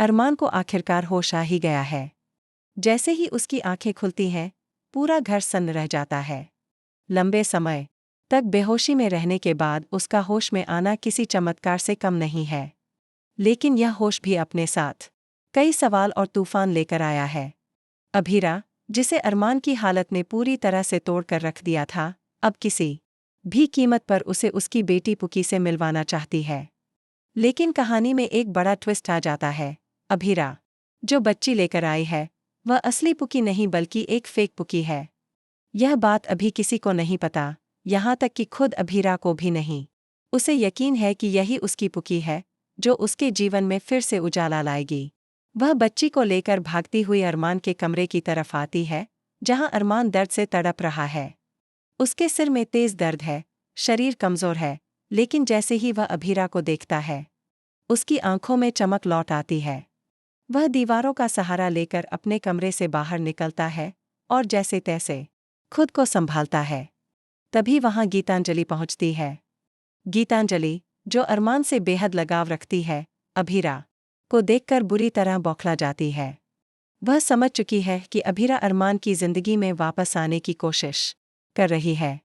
अरमान को आखिरकार होश आ ही गया है। जैसे ही उसकी आंखें खुलती हैं, पूरा घर सन्न रह जाता है। लंबे समय तक बेहोशी में रहने के बाद उसका होश में आना किसी चमत्कार से कम नहीं है। लेकिन यह होश भी अपने साथ कई सवाल और तूफान लेकर आया है। अभीरा, जिसे अरमान की हालत ने पूरी तरह से तोड़ कर रख दिया था, अब किसी भी कीमत पर उसे उसकी बेटी पुकी से मिलवाना चाहती है। लेकिन कहानी में एक बड़ा ट्विस्ट आ जाता है। अभीरा जो बच्ची लेकर आई है, वह असली पुकी नहीं बल्कि एक फेक पुकी है। यह बात अभी किसी को नहीं पता, यहाँ तक कि खुद अभीरा को भी नहीं। उसे यकीन है कि यही उसकी पुकी है, जो उसके जीवन में फिर से उजाला लाएगी। वह बच्ची को लेकर भागती हुई अरमान के कमरे की तरफ आती है, जहां अरमान दर्द से तड़प रहा है। उसके सिर में तेज दर्द है, शरीर कमजोर है, लेकिन जैसे ही वह अभीरा को देखता है, उसकी आंखों में चमक लौट आती है। वह दीवारों का सहारा लेकर अपने कमरे से बाहर निकलता है और जैसे तैसे खुद को संभालता है। तभी वहां गीतांजलि पहुंचती है। गीतांजलि, जो अरमान से बेहद लगाव रखती है, अभीरा को देखकर बुरी तरह बौखला जाती है। वह समझ चुकी है कि अभीरा अरमान की जिंदगी में वापस आने की कोशिश कर रही है।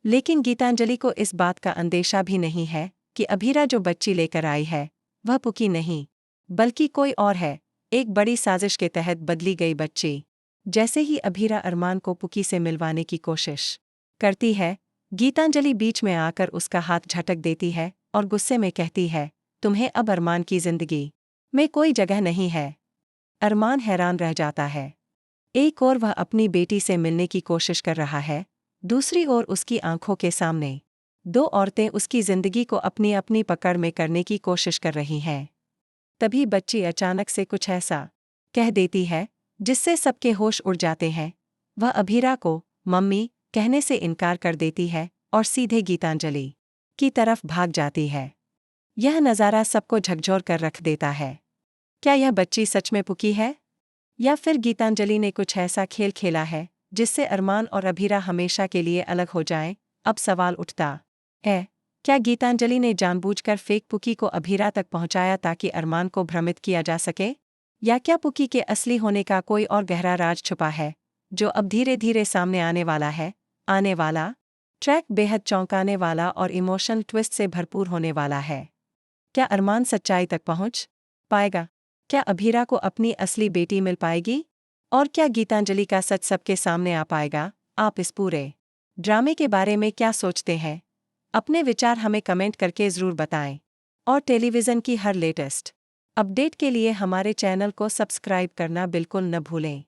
लेकिन गीतांजलि को इस बात का अंदेशा भी नहीं है कि अभीरा जो बच्ची लेकर आई है, वह पुकी नहीं, बल्कि कोई और है, एक बड़ी साजिश के तहत बदली गई बच्ची। जैसे ही अभीरा अरमान को पुकी से मिलवाने की कोशिश करती है, गीतांजलि बीच में आकर उसका हाथ झटक देती है और गुस्से में कहती है, तुम्हें अब अरमान की जिंदगी में कोई जगह नहीं है। अरमान हैरान रह जाता है। एक ओर वह अपनी बेटी से मिलने की कोशिश कर रहा है, दूसरी ओर उसकी आंखों के सामने दो औरतें उसकी जिंदगी को अपनी अपनी पकड़ में करने की कोशिश कर रही हैं। तभी बच्ची अचानक से कुछ ऐसा कह देती है, जिससे सबके होश उड़ जाते हैं। वह अभीरा को मम्मी कहने से इनकार कर देती है और सीधे गीतांजलि की तरफ भाग जाती है। यह नज़ारा सबको झकझोर कर रख देता है। क्या यह बच्ची सच में पुकी है, या फिर गीतांजलि ने कुछ ऐसा खेल खेला है जिससे अरमान और अभीरा हमेशा के लिए अलग हो जाएं? अब सवाल उठता है, क्या गीतांजलि ने जानबूझकर फेक पुकी को अभीरा तक पहुंचाया ताकि अरमान को भ्रमित किया जा सके? या क्या पुकी के असली होने का कोई और गहरा राज छुपा है, जो अब धीरे धीरे सामने आने वाला है? आने वाला ट्रैक बेहद चौंकाने वाला और इमोशनल ट्विस्ट से भरपूर होने वाला है। क्या अरमान सच्चाई तक पहुंच पाएगा? क्या अभीरा को अपनी असली बेटी मिल पाएगी? और क्या गीतांजलि का सच सबके सामने आ पाएगा? आप इस पूरे ड्रामे के बारे में क्या सोचते हैं? अपने विचार हमें कमेंट करके ज़रूर बताएं। और टेलीविज़न की हर लेटेस्ट अपडेट के लिए हमारे चैनल को सब्सक्राइब करना बिल्कुल न भूलें।